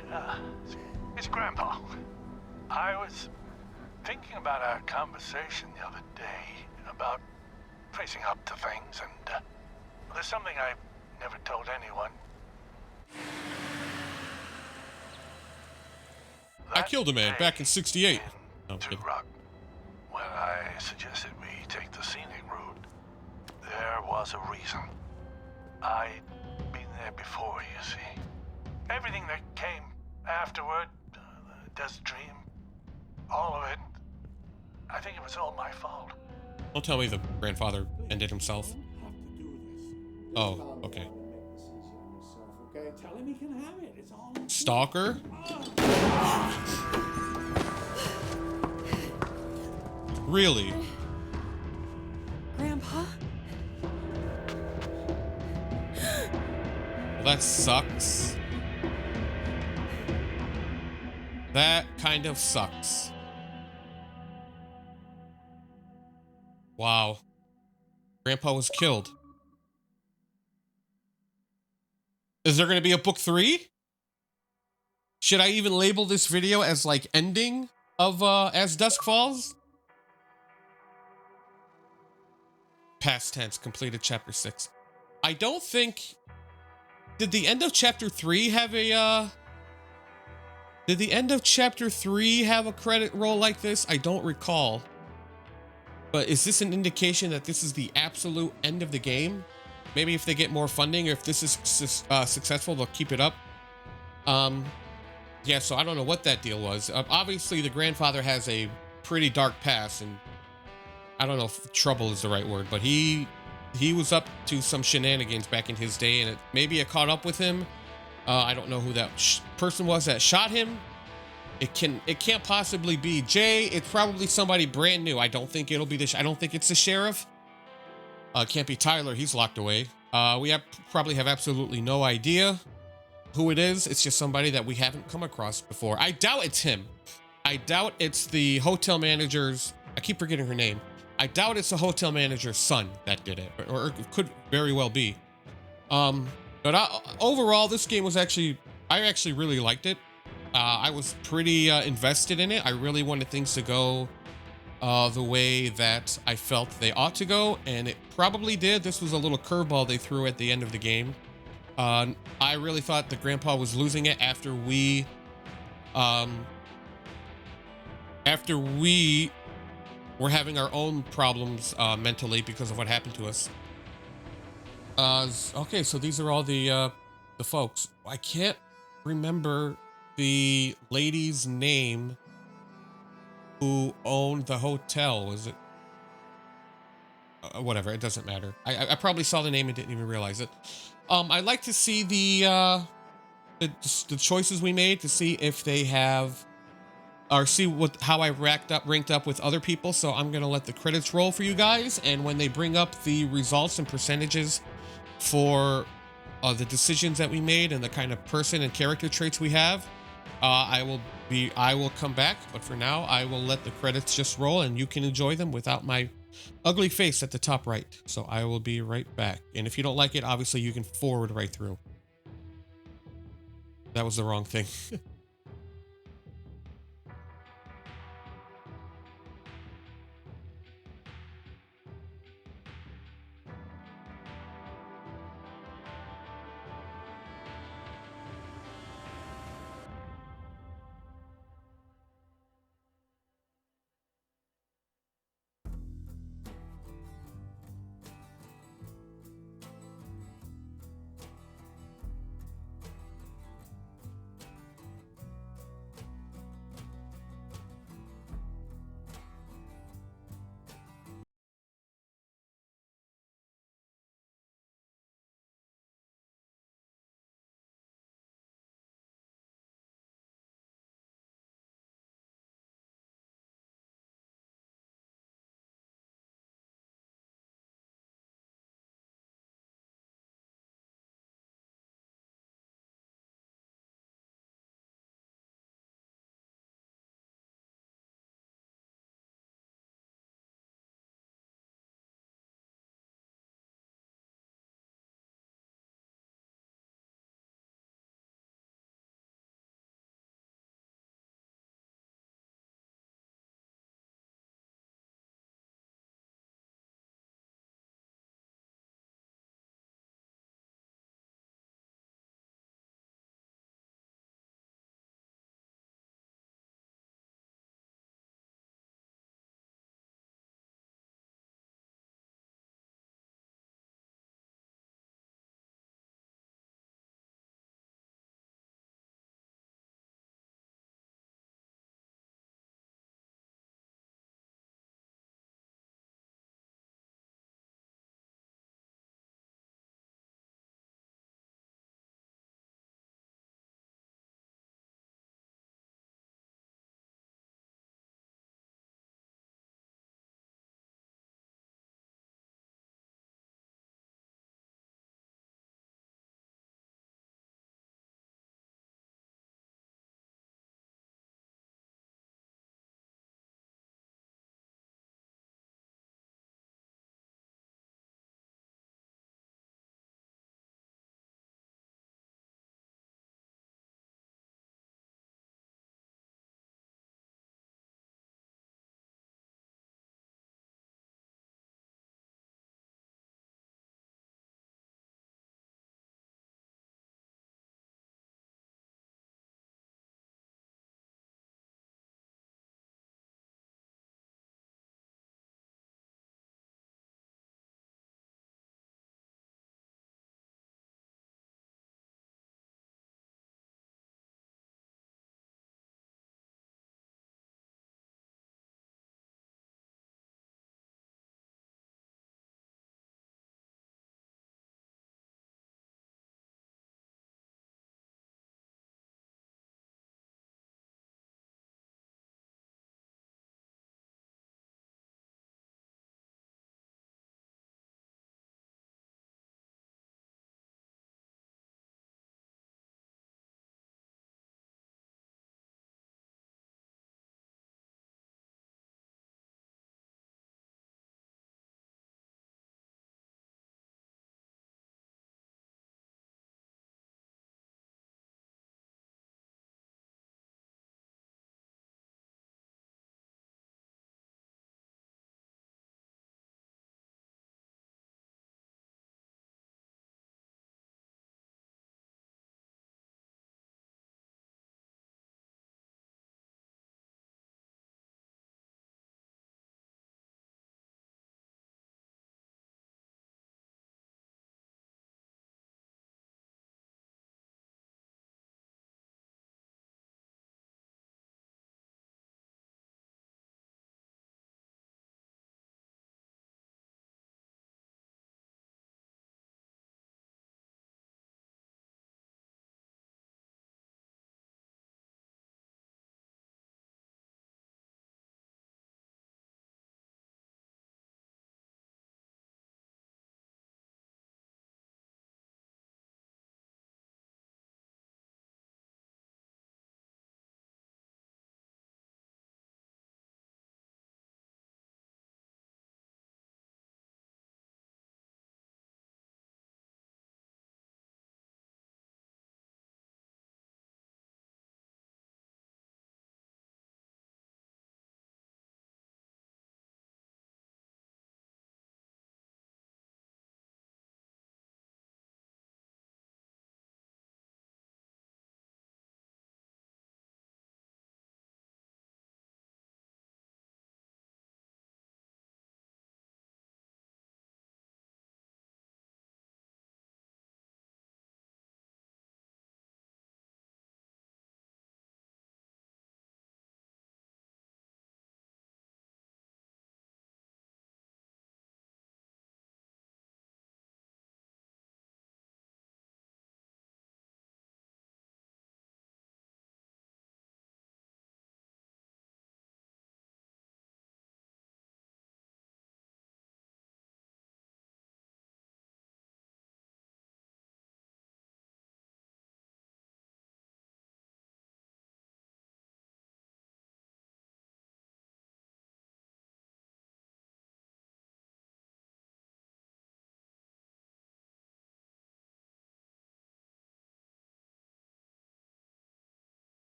It's Grandpa. I was thinking about our conversation the other day about facing up to things, and there's something I've never told anyone. I killed a man back in '68. No, I'm kidding. Rock, when I suggested we take the scenic route, there was a reason. I'd been there before, you see. Everything that came afterward, the Desert Dream, all of it, I think it was all my fault. Don't tell me the grandfather ended himself. Oh, okay. Okay, tell him he can have it. It's all. Stalker? Really? Grandpa? Well, that sucks. That kind of sucks. Wow. Grandpa was killed. Is there going to be a book 3? Should I even label this video as like ending? of As Dusk Falls? Past tense, completed chapter 6. I don't think... Did the end of chapter 3 have a, Did the end of chapter 3 have a credit roll like this? I don't recall. But is this an indication that this is the absolute end of the game? Maybe if they get more funding, or if this is successful, they'll keep it up. Yeah, so I don't know what that deal was. Obviously, the grandfather has a pretty dark past, and I don't know if trouble is the right word, but he was up to some shenanigans back in his day, and maybe it caught up with him. I don't know who that person was that shot him. It can't possibly be Jay. It's probably somebody brand new. I don't think it'll be I don't think it's the sheriff. It can't be Tyler. He's locked away. We probably have absolutely no idea who it is. It's just somebody that we haven't come across before. I doubt it's him. I doubt it's the hotel manager's... I keep forgetting her name. I doubt it's the hotel manager's son that did it, or it could very well be. But overall, this game was I actually really liked it. I was pretty invested in it. I really wanted things to go the way that I felt they ought to go, and it probably did. This was a little curveball they threw at the end of the game. I really thought the grandpa was losing it after we were having our own problems mentally because of what happened to us. Okay, so these are all the folks. I can't remember the lady's name who owned the hotel. Was it? Whatever, it doesn't matter. I probably saw the name and didn't even realize it. I'd like to see the choices we made, to see if they have, or see how I ranked up with other people. So I'm gonna let the credits roll for you guys, and when they bring up the results and percentages for the decisions that we made and the kind of person and character traits we have, I will come back. But for now, I will let the credits just roll, and you can enjoy them without my ugly face at the top right. So I will be right back. And if you don't like it, obviously you can forward right through. That was the wrong thing.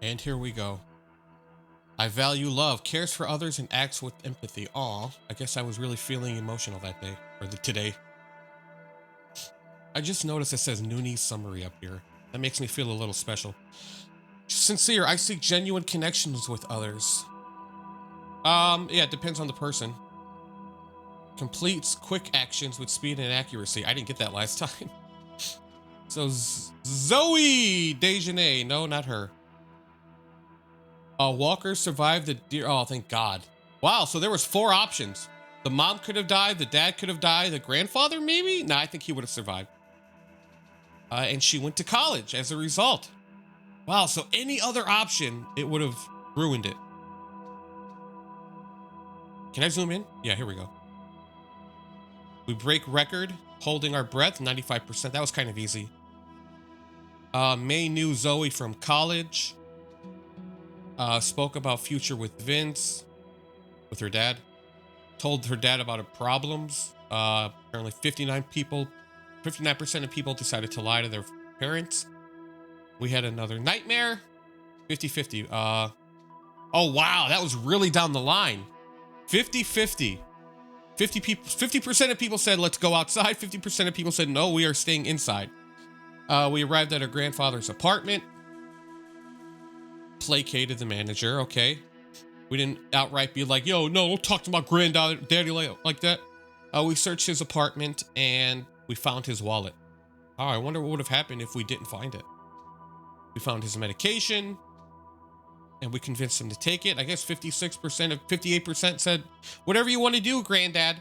And here we go. I value love, cares for others, and acts with empathy. Aw, I guess I was really feeling emotional that day, or today. I just noticed it says Noonie summary up here. That makes me feel a little special. Sincere, I seek genuine connections with others. Yeah, it depends on the person. Completes quick actions with speed and accuracy. I didn't get that last time. So Zoe Dejanay, no, not her. Walker survived the deer. Oh, thank God. Wow, so there was 4 options. The mom could have died, the dad could have died, the grandfather maybe? No, I think he would have survived. And she went to college as a result. Wow, so any other option, it would have ruined it. Can I zoom in? Yeah, here we go. We break record, holding our breath, 95%. That was kind of easy. May knew Zoe from college. Spoke about future with Vince, with her dad. Told her dad about her problems. Apparently 59% of people decided to lie to their parents. We had another nightmare. 50-50. Oh wow, that was really down the line. 50-50. 50% of people said let's go outside. 50% of people said no, we are staying inside. We arrived at her grandfather's apartment. Placated the manager. Okay. We didn't outright be like, yo, no, don't talk to my granddaddy like that. We searched his apartment and we found his wallet. Oh, I wonder what would have happened if we didn't find it. We found his medication and we convinced him to take it. I guess 58% said, whatever you want to do, granddad.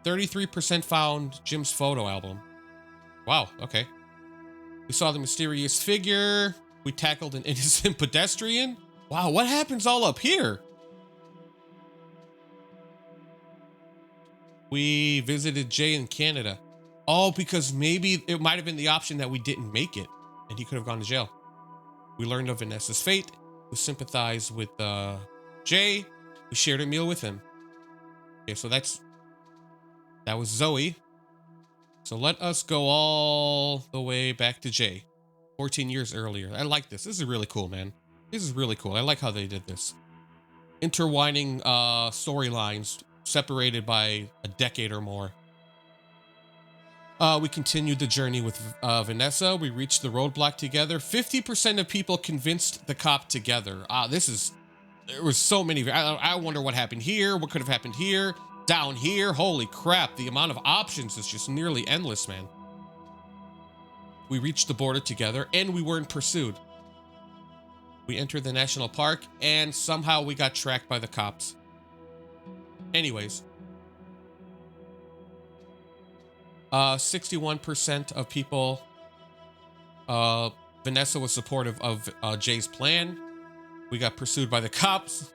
33% found Jim's photo album. Wow, okay. We saw the mysterious figure. We tackled an innocent pedestrian. Wow, what happens all up here? We visited Jay in Canada. Oh, because maybe it might have been the option that we didn't make it and he could have gone to jail. We learned of Vanessa's fate. We sympathized with Jay. We shared a meal with him. Okay, so that was Zoe. So let us go all the way back to Jay. 14 years earlier. I like this. This is really cool, man. This is really cool. I like how they did this. Intertwining storylines separated by a decade or more. We continued the journey with Vanessa. We reached the roadblock together. 50% of people convinced the cop together. There was so many. I wonder what happened here. What could have happened here? Down here? Holy crap. The amount of options is just nearly endless, man. We reached the border together and we weren't pursued. We entered the national park and somehow we got tracked by the cops. Anyways. 61% of people, Vanessa was supportive of Jay's plan. We got pursued by the cops.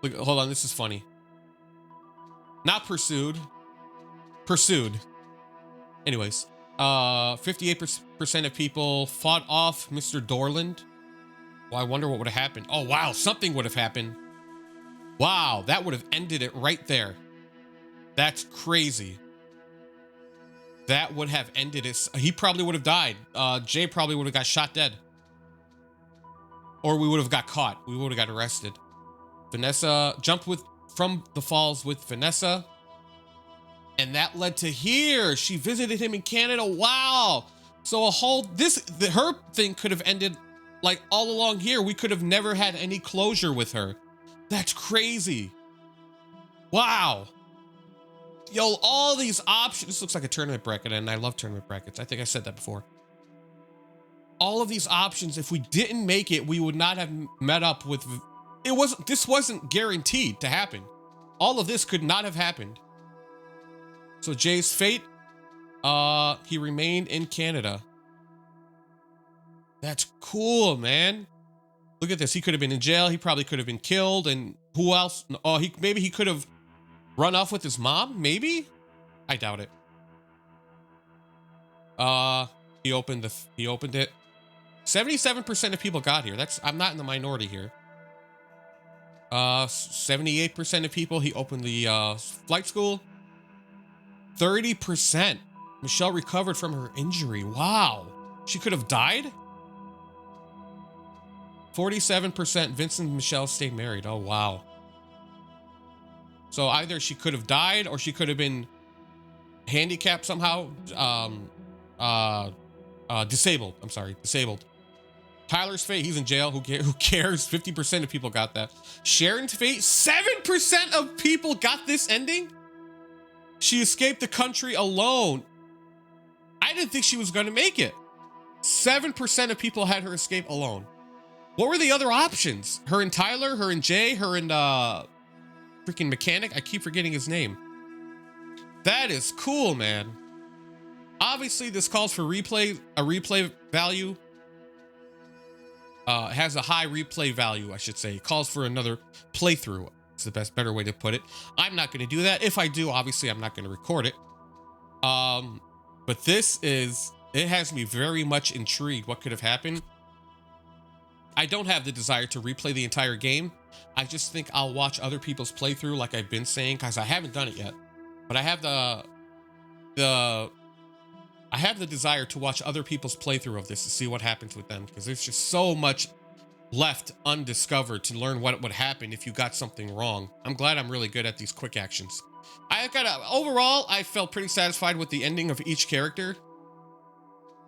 Look, hold on, this is funny. Not pursued. Pursued. Anyways, 58% of people fought off Mr. Dorland. Well, I wonder what would have happened. Oh, wow, something would have happened. Wow, that would have ended it right there. That's crazy. That would have ended it. He probably would have died. Jay probably would have got shot dead. Or we would have got caught. We would have got arrested. Vanessa jumped from the falls with Vanessa. And that led to here. She visited him in Canada. Wow. So her thing could have ended like all along here. We could have never had any closure with her. That's crazy. Wow. Yo, all these options. This looks like a tournament bracket, and I love tournament brackets. I think I said that before. All of these options, if we didn't make it, we would not have met up with... This wasn't guaranteed to happen. All of this could not have happened. So Jay's fate, he remained in Canada. That's cool, man. Look at this. He could have been in jail. He probably could have been killed. And who else? Oh, maybe he could have run off with his mom? Maybe? I doubt it. He opened it. 77% of people got here. I'm not in the minority here. 78% of people, he opened the flight school. 30%. Michelle recovered from her injury. Wow. She could have died? 47% Vincent and Michelle stayed married. Oh, wow. So either she could have died or she could have been handicapped somehow. Disabled. I'm sorry, disabled. Tyler's fate, he's in jail. Who cares? 50% of people got that. Sharon's fate, 7% of people got this ending. She escaped the country alone. I didn't think she was going to make it. 7% of people had her escape alone. What were the other options? Her and Tyler, her and Jay, her and freaking mechanic. I keep forgetting his name. That is cool, man. Obviously, this calls for a replay value. Has a high replay value, I should say. It calls for another playthrough. It's the better way to put it. I'm not going to do that. If I do, obviously, I'm not going to record it. But it has me very much intrigued what could have happened. I don't have the desire to replay the entire game. I just think I'll watch other people's playthrough, like I've been saying, because I haven't done it yet. But I have the desire to watch other people's playthrough of this to see what happens with them, because there's just so much left undiscovered to learn what would happen if you got something wrong. I'm glad I'm really good at these quick actions. Overall, I felt pretty satisfied with the ending of each character.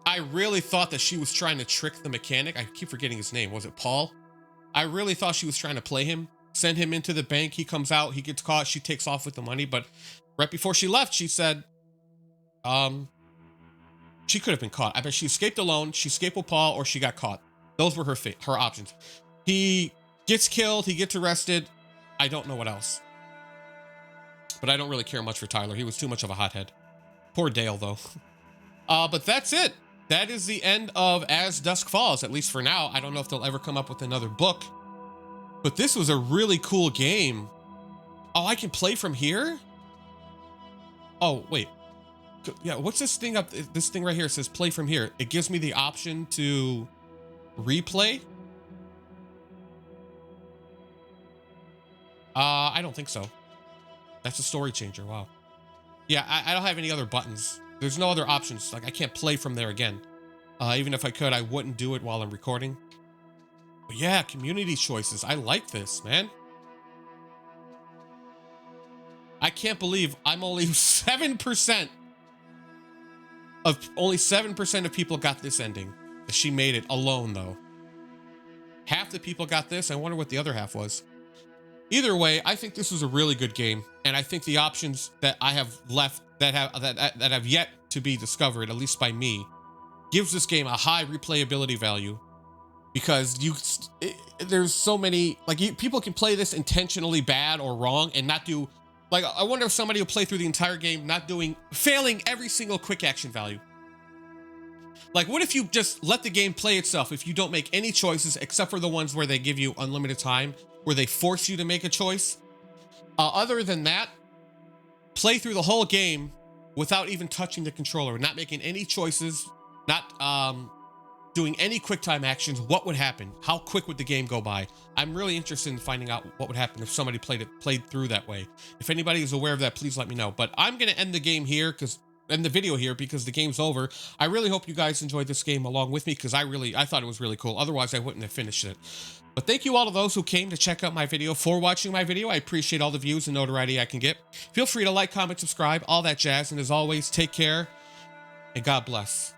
I really thought that she was trying to trick the mechanic. I keep forgetting his name. Was it Paul? I really thought she was trying to play him, send him into the bank. He comes out, he gets caught, she takes off with the money. But right before she left, she said, she could have been caught. I bet she escaped alone, she escaped with Paul, or she got caught. Those were her options. He gets killed, he gets arrested. I don't know what else. But I don't really care much for Tyler. He was too much of a hothead. Poor Dale, though. But that's it. That is the end of As Dusk Falls, at least for now. I don't know if they'll ever come up with another book. But this was a really cool game. Oh, I can play from here? Oh, wait. Yeah, what's this thing up? This thing right here says play from here. It gives me the option to replay. I don't think so. That's a story changer. Wow. Yeah, I don't have any other buttons. There's no other options. Like, I can't play from there again. Even if I could, I wouldn't do it while I'm recording. But yeah, community choices. I like this, man. I can't believe I'm only 7%. Only 7% of people got this ending. She made it alone, though. Half the people got this. I wonder what the other half was. Either way, I think this was a really good game, and I think the options that I have left that have yet to be discovered, at least by me, gives this game a high replayability value, because there's so many, like, people can play this intentionally bad or wrong and not do, like, I wonder if somebody will play through the entire game failing every single quick action value. Like, what if you just let the game play itself if you don't make any choices except for the ones where they give you unlimited time, where they force you to make a choice? Other than that, play through the whole game without even touching the controller, not making any choices, not doing any quick time actions. What would happen? How quick would the game go by? I'm really interested in finding out what would happen if somebody played through that way. If anybody is aware of that, please let me know. But I'm gonna end the video here because the game's over. I really hope you guys enjoyed this game along with me, because I thought it was really cool. Otherwise, I wouldn't have finished it. But thank you all to those who came to check out my video, for watching my video. I appreciate all the views and notoriety I can get. Feel free to like, comment, subscribe, all that jazz. And as always, take care and God bless.